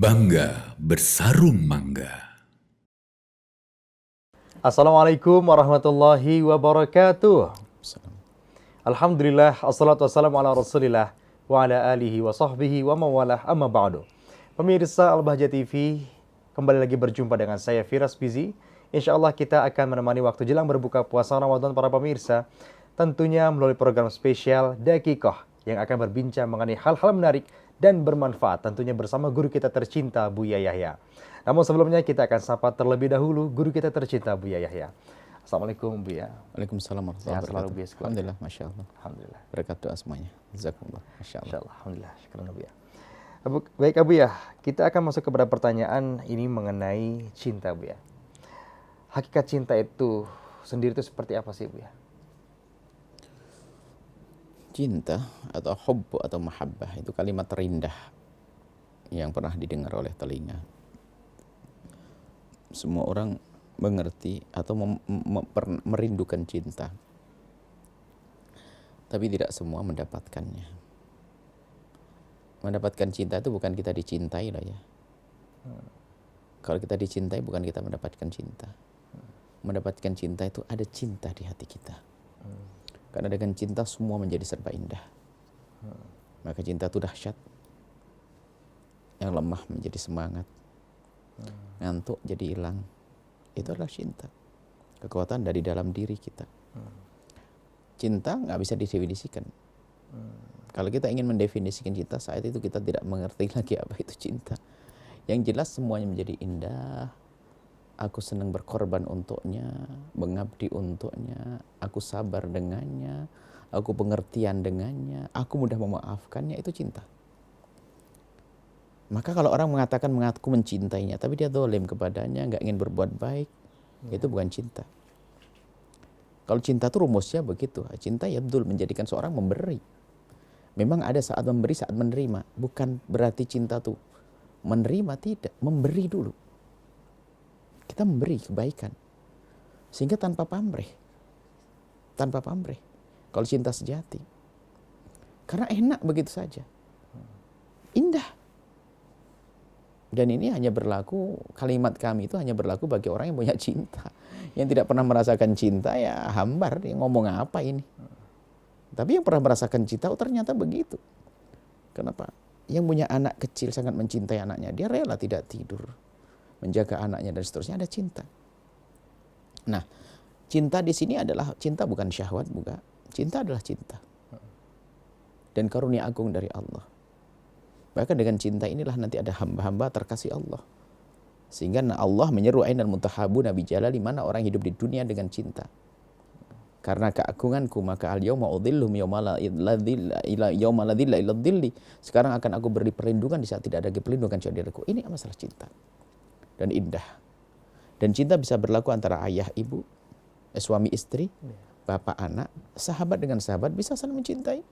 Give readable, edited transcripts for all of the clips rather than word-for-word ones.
Bangga bersarung mangga. Assalamualaikum warahmatullahi wabarakatuh. Alhamdulillah, assalatu wassalamu ala rasulillah wa ala alihi wa sahbihi wa mawalah amma ba'du. Pemirsa Al-Bahjah TV, kembali lagi berjumpa dengan saya Firas Bizi. InsyaAllah kita akan menemani waktu jelang berbuka puasa Ramadan para pemirsa, tentunya melalui program spesial Dakikoh yang akan berbincang mengenai hal-hal menarik dan bermanfaat, tentunya bersama guru kita tercinta Buya Yahya. Namun sebelumnya kita akan sapa terlebih dahulu guru kita tercinta Buya Yahya. Assalamualaikum Buya. Waalaikumsalam warahmatullahi wabarakatuh. Buya. Alhamdulillah, Masya Allah. Alhamdulillah. Berkat doa semuanya. Jazakumullah. Masya Allah. Insyaallah, alhamdulillah. Syukran Buya. Baik Buya, kita akan masuk kepada pertanyaan ini mengenai cinta Buya. Hakikat cinta itu sendiri itu seperti apa sih Buya? Cinta atau hubbu atau mahabbah itu kalimat terindah yang pernah didengar oleh telinga. Semua orang mengerti atau merindukan cinta, tapi tidak semua mendapatkannya. Mendapatkan cinta itu bukan kita dicintai lah ya. Kalau kita dicintai bukan kita mendapatkan cinta. Mendapatkan cinta itu ada cinta di hati kita. Karena dengan cinta semua menjadi serba indah. Maka cinta itu dahsyat. Yang lemah menjadi semangat. Ngantuk jadi hilang. Itu adalah cinta. Kekuatan dari dalam diri kita. Cinta nggak bisa didefinisikan. Kalau kita ingin mendefinisikan cinta, saat itu kita tidak mengerti lagi apa itu cinta. Yang jelas semuanya menjadi indah. Aku senang berkorban untuknya, mengabdi untuknya, aku sabar dengannya, aku pengertian dengannya, aku mudah memaafkannya, itu cinta. Maka kalau orang mengatakan mengaku mencintainya, tapi dia zalim kepadanya, nggak ingin berbuat baik, itu bukan cinta. Kalau cinta itu rumusnya begitu, cinta ya betul menjadikan seorang memberi. Memang ada saat memberi, saat menerima, bukan berarti cinta tuh menerima, tidak, memberi dulu. Kita memberi kebaikan sehingga tanpa pamrih, kalau cinta sejati, karena enak begitu saja, indah. Dan ini hanya berlaku, kalimat kami itu hanya berlaku bagi orang yang punya cinta. Yang tidak pernah merasakan cinta ya hambar, dia ngomong apa ini. Tapi yang pernah merasakan cinta, oh ternyata begitu. Kenapa? Yang punya anak kecil sangat mencintai anaknya, dia rela tidak tidur menjaga anaknya dan seterusnya, ada cinta. Nah, cinta di sini adalah cinta bukan syahwat, bukan. Cinta adalah cinta. Dan karunia agung dari Allah. Bahkan dengan cinta inilah nanti ada hamba-hamba terkasih Allah. Sehingga Allah menyeru ainal mutahabuna bi jalali, mana orang hidup di dunia dengan cinta. Karena keagunganku maka al-yauma udhillum yauma la dhilla illa dhilli. Sekarang akan aku beri perlindungan di saat tidak ada lagi perlindungan kecuali diriku. Ini masalah cinta. Dan indah. Dan cinta bisa berlaku antara ayah ibu, suami istri, bapak anak, sahabat dengan sahabat bisa saling mencintai.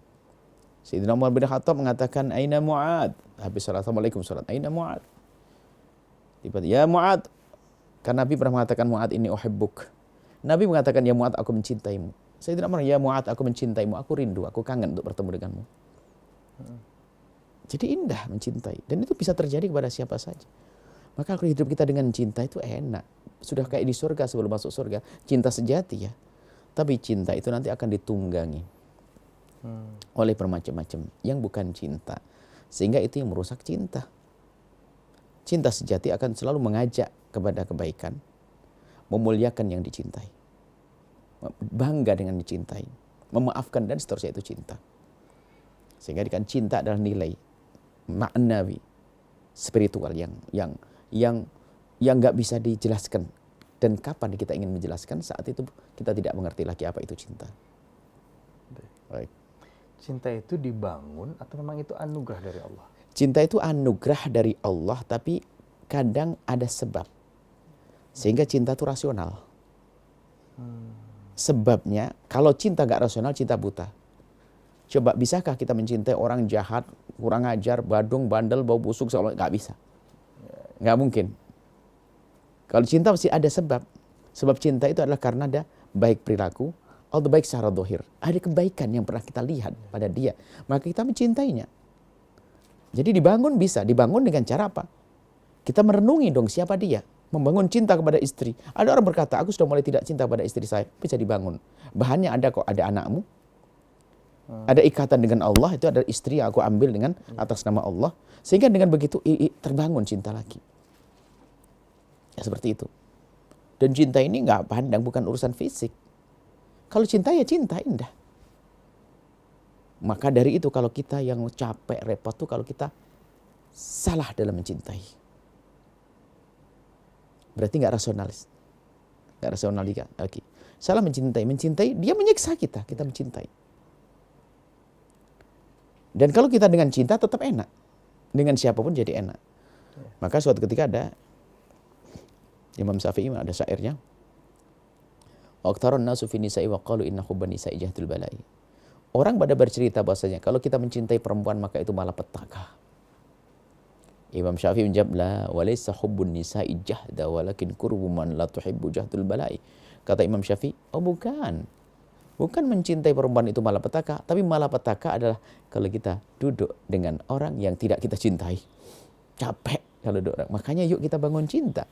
Sayyidina Umar bin Khattab mengatakan, Aina Mu'ad? Habis salat, Assalamualaikum salat. Aina Mu'ad? Ya Mu'ad. Karena Nabi pernah mengatakan, Mu'ad ini uhibbuk. Nabi mengatakan, ya Mu'ad, aku mencintaimu. Sayyidina Umar, ya Mu'ad, aku mencintaimu. Aku rindu, aku kangen untuk bertemu denganmu. Jadi indah mencintai. Dan itu bisa terjadi kepada siapa saja. Maka kalau hidup kita dengan cinta itu enak. Sudah kayak di surga sebelum masuk surga. Cinta sejati ya. Tapi cinta itu nanti akan ditunggangi oleh bermacam-macam yang bukan cinta. Sehingga itu yang merusak cinta. Cinta sejati akan selalu mengajak kepada kebaikan. Memuliakan yang dicintai. Bangga dengan dicintai. Memaafkan dan seterusnya itu cinta. Sehingga kan cinta adalah nilai maknawi spiritual yang nggak bisa dijelaskan. Dan kapan kita ingin menjelaskan, saat itu kita tidak mengerti lagi apa itu cinta. Baik. Cinta itu dibangun atau memang itu anugerah dari Allah? Cinta itu anugerah dari Allah, tapi kadang ada sebab. Sehingga cinta itu rasional. Sebabnya, kalau cinta nggak rasional, cinta buta. Coba bisakah kita mencintai orang jahat, kurang ajar, badung, bandel, bau busuk, nggak bisa. Nggak mungkin. Kalau cinta mesti ada sebab. Sebab cinta itu adalah karena ada baik perilaku atau baik secara dohir. Ada kebaikan yang pernah kita lihat pada dia. Maka kita mencintainya. Jadi dibangun bisa. Dibangun dengan cara apa? Kita merenungi dong siapa dia. Membangun cinta kepada istri. Ada orang berkata, aku sudah mulai tidak cinta pada istri saya. Bisa dibangun. Bahannya ada kok, ada anakmu. Ada ikatan dengan Allah, itu ada istri yang aku ambil dengan atas nama Allah. Sehingga dengan begitu terbangun cinta lagi. Ya seperti itu. Dan cinta ini nggak pandang, bukan urusan fisik. Kalau cinta ya cinta, indah. Maka dari itu kalau kita yang capek, repot tuh kalau kita salah dalam mencintai. Berarti nggak rasionalis. Nggak rasional lagi. Salah mencintai. Mencintai, dia menyiksa kita. Kita mencintai. Dan kalau kita dengan cinta tetap enak. Dengan siapapun jadi enak. Maka suatu ketika ada Imam Syafi'i ada syairnya. Waqtaron nasu fi nisa'i wa qalu inna hubban nisa'i jahdul bala'i. Orang pada bercerita bahasanya kalau kita mencintai perempuan maka itu malapetaka. Imam Syafi'i menjawab, la walaysa hubbun nisa'i jahda walakin qurbu man la tuhibbu jahdul bala'i. Kata Imam Syafi'i, oh bukan. Bukan mencintai perempuan itu malapetaka, tapi malapetaka adalah kalau kita duduk dengan orang yang tidak kita cintai. Capek kalau duduk orang. Makanya yuk kita bangun cinta.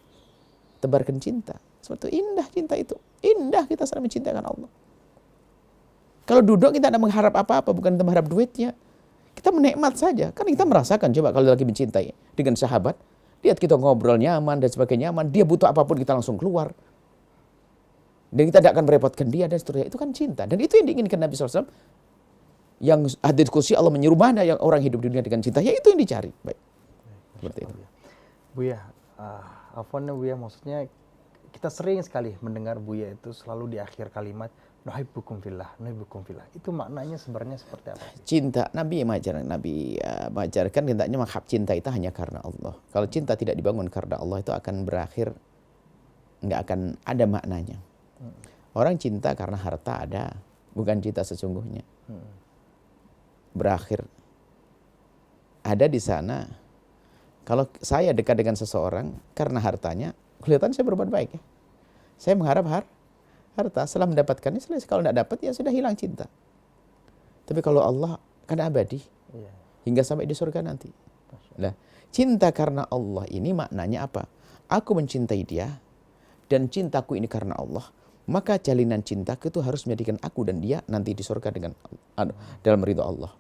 Tebarkan cinta. Seperti itu, indah cinta itu. Indah kita saling mencintai Allah. Kalau duduk kita tidak mengharap apa-apa, bukan kita mengharap duitnya. Kita menikmat saja. Kan kita merasakan, coba kalau lagi mencintai dengan sahabat, lihat kita ngobrol nyaman dan sebagainya nyaman, dia butuh apapun kita langsung keluar. Dan kita tidak akan merepotkan dia dan seterusnya. Itu kan cinta. Dan itu yang diinginkan Nabi SAW. Yang hadis qudsi Allah menyuruh mana yang orang hidup di dunia dengan cinta. Ya itu yang dicari. Baik. Seperti itu. Buya, Afwan Buya, maksudnya kita sering sekali mendengar Buya itu selalu di akhir kalimat nuhibbukum fillah, nuhibbukum fillah. Itu maknanya sebenarnya seperti apa? Cinta, Nabi mengajarkan hendaknya mahab cinta itu hanya karena Allah. Kalau cinta tidak dibangun karena Allah itu akan berakhir nggak akan ada maknanya. Orang cinta karena harta ada, bukan cinta sesungguhnya. Berakhir. Ada di sana. Kalau saya dekat dengan seseorang karena hartanya, kelihatan saya berbuat baik ya. Saya mengharap harta, setelah mendapatkannya selesai. Kalau tidak dapat ya sudah hilang cinta. Tapi kalau Allah kan abadi. Hingga sampai di surga nanti. Nah, cinta karena Allah ini maknanya apa? Aku mencintai dia dan cintaku ini karena Allah. Maka jalinan cintaku itu harus menjadikan aku dan dia nanti di surga dengan dalam ridho Allah.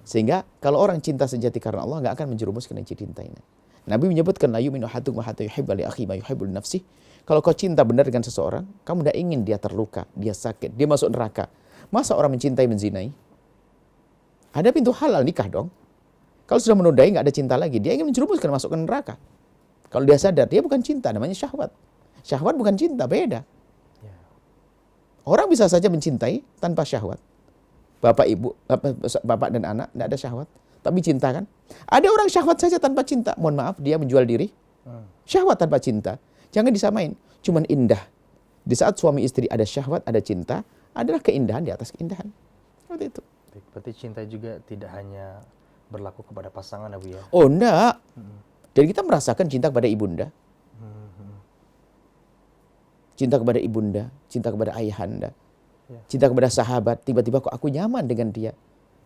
Sehingga kalau orang cinta sejati karena Allah nggak akan menjerumuskan yang cinta ini. Nabi menyebutkan la yu'minu ahadukum hatta yuhibba li akhihi ma yuhibbu li nafsihi. Kalau kau cinta benar dengan seseorang, kamu tidak ingin dia terluka, dia sakit, dia masuk neraka. Masa orang mencintai menzinai? Ada pintu halal nikah dong. Kalau sudah menodai nggak ada cinta lagi, dia ingin menjerumuskan masuk ke neraka. Kalau dia sadar dia bukan cinta, namanya syahwat. Syahwat bukan cinta, beda. Orang bisa saja mencintai tanpa syahwat. Bapak, ibu, bapak dan anak tidak ada syahwat, tapi cinta kan? Ada orang syahwat saja tanpa cinta. Mohon maaf, dia menjual diri. Syahwat tanpa cinta. Jangan disamain. Cuman indah. Di saat suami istri ada syahwat, ada cinta, adalah keindahan di atas keindahan. Seperti itu. Berarti cinta juga tidak hanya berlaku kepada pasangan, Abu ya? Oh, enggak. Dan kita merasakan cinta kepada ibunda. Cinta kepada ibunda, cinta kepada ayahanda, cinta kepada sahabat. Tiba-tiba kok aku nyaman dengan dia.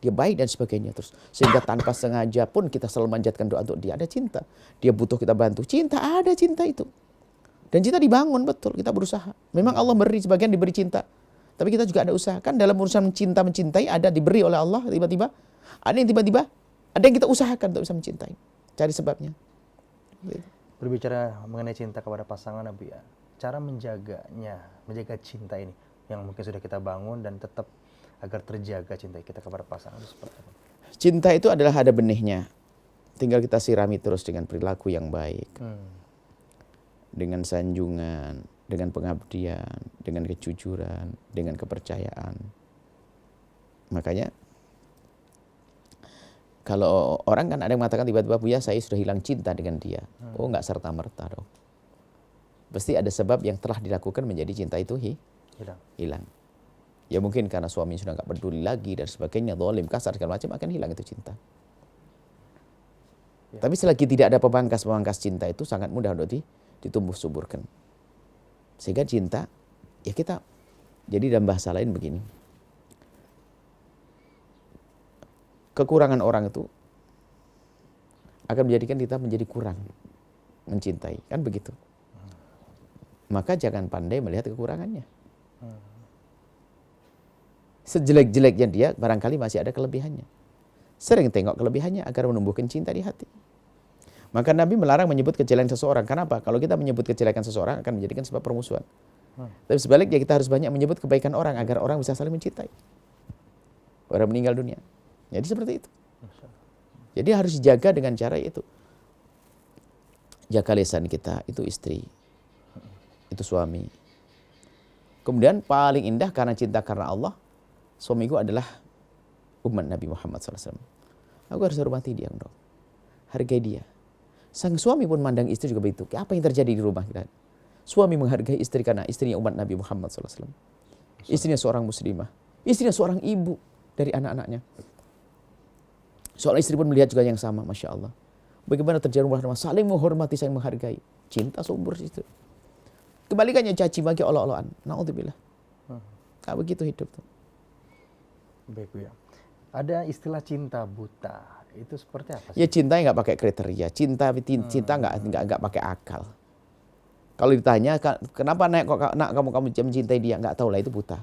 Dia baik dan sebagainya terus. Sehingga tanpa sengaja pun kita selalu manjatkan doa untuk dia. Ada cinta. Dia butuh kita bantu. Cinta, ada cinta itu. Dan cinta dibangun, betul. Kita berusaha. Memang Allah beri, sebagian diberi cinta. Tapi kita juga ada usaha. Kan dalam urusan cinta mencintai ada diberi oleh Allah tiba-tiba. Ada yang tiba-tiba, ada yang kita usahakan untuk bisa mencintai. Cari sebabnya. Berbicara mengenai cinta kepada pasangan, Abu ya, cara menjaganya, menjaga cinta ini yang mungkin sudah kita bangun dan tetap agar terjaga cinta kita kepada pasangan itu seperti apa? Cinta itu adalah ada benihnya. Tinggal kita sirami terus dengan perilaku yang baik. Dengan sanjungan, dengan pengabdian, dengan kejujuran, dengan kepercayaan. Makanya kalau orang kan ada yang mengatakan tiba-tiba, Buya saya sudah hilang cinta dengan dia. Oh, enggak serta-merta dong. Pasti ada sebab yang telah dilakukan menjadi cinta itu hilang. Ya mungkin karena suami sudah nggak peduli lagi dan sebagainya, zalim, kasar segala macam, akan hilang itu cinta. Tapi selagi tidak ada pemangkas cinta itu sangat mudah untuk ditumbuh suburkan. Sehingga cinta, ya kita, jadi dalam bahasa lain begini. Kekurangan orang itu akan menjadikan kita menjadi kurang. mencintai, kan begitu. Maka jangan pandai melihat kekurangannya. Sejelek-jeleknya dia, barangkali masih ada kelebihannya. Sering tengok kelebihannya agar menumbuhkan cinta di hati. Maka Nabi melarang menyebut kejelekan seseorang. Kenapa? Kalau kita menyebut kejelekan seseorang akan menjadikan sebab permusuhan. Tapi sebaliknya kita harus banyak menyebut kebaikan orang agar orang bisa saling mencintai. Orang meninggal dunia. Jadi seperti itu. Jadi harus dijaga dengan cara itu. Jaga lisan kita, itu istri, itu suami. Kemudian paling indah karena cinta karena Allah, suamiku adalah umat Nabi Muhammad SAW. Aku harus hormati dia, dong. Hargai dia. Sang suami pun mandang istri juga begitu. Apa yang terjadi di rumah kita? Suami menghargai istri karena istrinya umat Nabi Muhammad SAW. Istrinya seorang muslimah. Istrinya seorang ibu dari anak-anaknya. Soal istri pun melihat juga yang sama, Masya Allah. Bagaimana terjadi rumah tangga saling menghormati, saling menghargai. Cinta sumber itu. Kebalikannya caci maki olok-olokan. Naudzubillah. Nah, begitu hidup tuh. Baik, Bu ya. Ada istilah cinta buta. Itu seperti apa sih? Ya cinta nggak pakai kriteria. Cinta nggak pakai akal. Kalau ditanya kenapa kamu mencintai dia, nggak tahu lah, itu buta.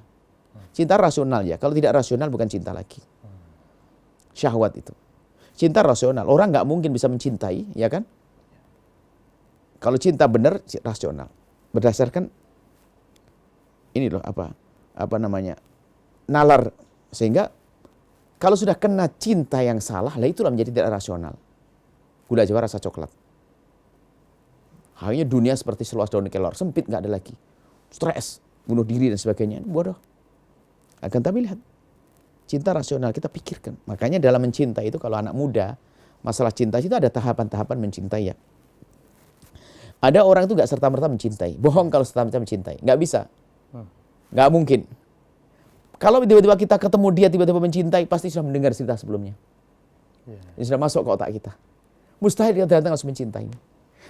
Cinta rasional ya. Kalau tidak rasional bukan cinta lagi. Syahwat itu. Cinta rasional. Orang nggak mungkin bisa mencintai, ya kan? Kalau cinta benar rasional. Berdasarkan ini loh apa namanya? Nalar. Sehingga kalau sudah kena cinta yang salah, lah itulah menjadi tidak rasional. Gula Jawa rasa coklat. Hanya dunia seperti seluas daun kelor, sempit, nggak ada lagi. Stres, bunuh diri dan sebagainya. Bodoh. Akan tapi lihat. Cinta rasional kita pikirkan. Makanya dalam mencintai itu kalau anak muda, masalah cinta itu ada tahapan-tahapan mencintai ya. Ada orang itu nggak serta-merta mencintai. Bohong kalau serta-merta mencintai. Nggak bisa. Nggak mungkin. Kalau tiba-tiba kita ketemu dia tiba-tiba mencintai, pasti sudah mendengar cerita sebelumnya. Ini sudah masuk ke otak kita. Mustahil dia datang langsung mencintai.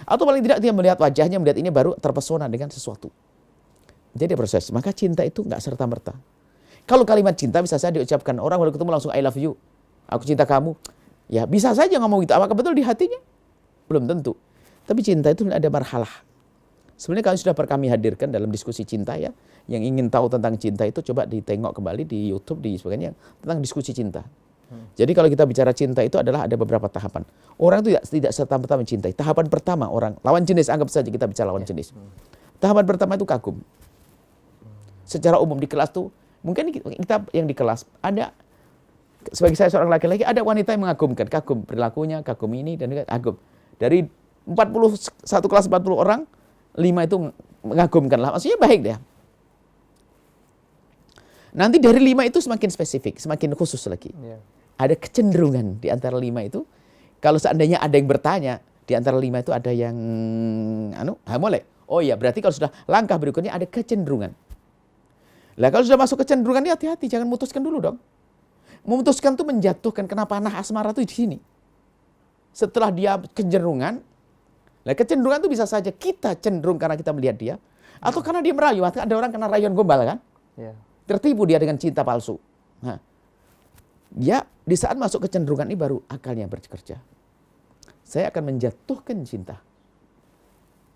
Atau paling tidak dia melihat wajahnya, melihat ini baru terpesona dengan sesuatu. Jadi proses. Maka cinta itu nggak serta-merta. Kalau kalimat cinta bisa saja diucapkan orang baru ketemu langsung I love you. Aku cinta kamu. Ya bisa saja ngomong gitu. Apakah betul di hatinya? Belum tentu. Tapi cinta itu ada marhalah. Sebenarnya kalau sudah kami hadirkan dalam diskusi cinta ya. Yang ingin tahu tentang cinta itu coba ditengok kembali di YouTube, di sebagainya. Tentang diskusi cinta. Jadi kalau kita bicara cinta itu adalah ada beberapa tahapan. Orang itu tidak serta-merta mencintai. Tahapan pertama orang, lawan jenis, anggap saja kita bicara lawan jenis. Tahapan pertama itu kagum. Secara umum di kelas tuh, mungkin kita yang di kelas ada, sebagai saya seorang laki-laki, ada wanita yang mengagumkan, kagum perilakunya, kagum ini dan kagum. Dari 41 kelas 40 orang, 5 itu mengagumkan lah, maksudnya baik deh. Nanti dari 5 itu semakin spesifik, semakin khusus lagi. Ada kecenderungan di antara 5 itu. Kalau seandainya ada yang bertanya, di antara 5 itu ada yang mulai. Oh iya, berarti kalau sudah langkah berikutnya ada kecenderungan. Lah kalau sudah masuk kecenderungan, hati-hati, jangan memutuskan dulu dong. Memutuskan itu menjatuhkan, kenapa panah asmara itu di sini. Setelah dia kecenderungan, lah kecenderungan itu bisa saja kita cenderung karena kita melihat dia, atau karena dia merayu. Ada orang kena rayuan gombal kan? Tertipu dia dengan cinta palsu. Nah, dia di saat masuk kecenderungan ini baru akalnya bekerja. Saya akan menjatuhkan cinta,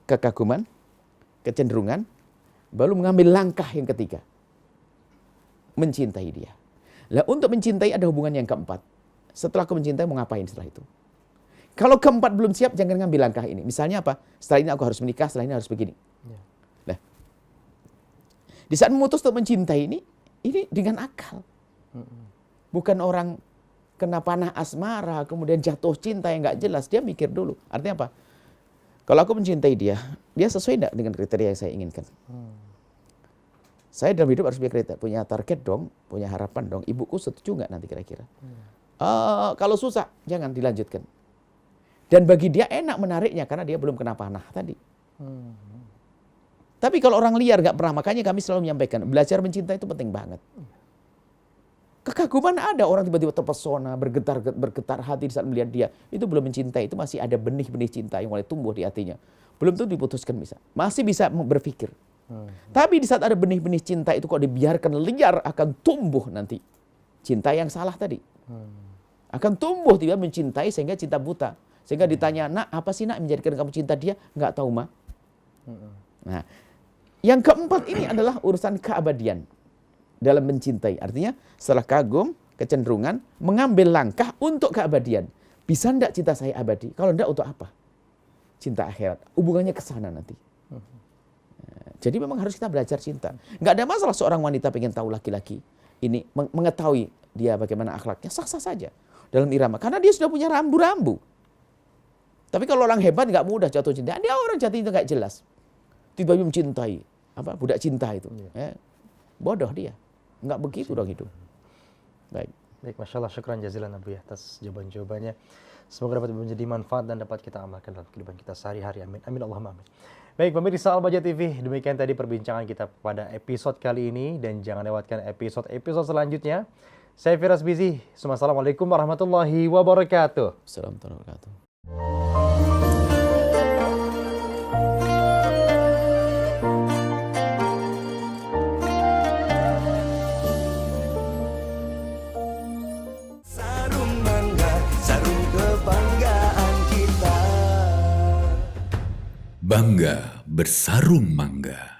kekaguman, kecenderungan, baru mengambil langkah yang ketiga. Mencintai dia. Lah untuk mencintai ada hubungan yang keempat. Setelah aku mencintai mau ngapain setelah itu? Kalau keempat belum siap jangan ngambil langkah ini. Misalnya apa? Setelah ini aku harus menikah, setelah ini harus begini. Lah, di saat memutus untuk mencintai ini dengan akal. Bukan orang kena panah asmara, kemudian jatuh cinta yang nggak jelas. Dia mikir dulu. Artinya apa? Kalau aku mencintai dia sesuai enggak dengan kriteria yang saya inginkan? Saya dalam hidup harus punya target dong, punya harapan dong. Ibuku setuju nggak nanti kira-kira? Kalau susah, jangan dilanjutkan. Dan bagi dia enak menariknya karena dia belum kena panah tadi. Tapi kalau orang liar nggak pernah, makanya kami selalu menyampaikan, belajar mencintai itu penting banget. Kekaguman ada, orang tiba-tiba terpesona, bergetar hati di saat melihat dia. Itu belum mencintai, itu masih ada benih-benih cinta yang mulai tumbuh di hatinya. Belum tentu diputuskan bisa. Masih bisa berpikir. Tapi di saat ada benih-benih cinta itu kok dibiarkan liar, akan tumbuh nanti. Cinta yang salah tadi. Akan tumbuh tiba mencintai sehingga cinta buta. Sehingga ditanya, nak apa sih nak menjadikan kamu cinta dia? Nggak tahu, Ma. Nah, yang keempat ini adalah urusan keabadian dalam mencintai. Artinya setelah kagum, kecenderungan, mengambil langkah untuk keabadian. Bisa enggak cinta saya abadi? Kalau enggak untuk apa? Cinta akhirat. Hubungannya ke sana nanti. Jadi memang harus kita belajar cinta. Nggak ada masalah seorang wanita pengen tahu laki-laki ini, mengetahui dia bagaimana akhlaknya, sah-sah saja dalam irama. Karena dia sudah punya rambu-rambu. Tapi kalau orang hebat nggak mudah jatuh cinta. Dia orang jatuh cinta nggak jelas. Tiba-tiba mencintai. Budak cinta itu. Bodoh dia. Nggak begitu dong itu. Baik. Baik, Masya Allah, syukran jazilan Abu ya atas jawaban-jawabannya. Semoga dapat menjadi manfaat dan dapat kita amalkan dalam kehidupan kita sehari-hari. Amin. Amin Allahumma amin. Baik, pemirsa Al-Bahjah TV, demikian tadi perbincangan kita pada episode kali ini dan jangan lewatkan episode-episode selanjutnya. Saya Firas Bizi. Assalamualaikum warahmatullahi wabarakatuh. Assalamualaikum warahmatullahi wabarakatuh. Sarung mangga, sarung kebanggaan kita. Bangga bersarung mangga.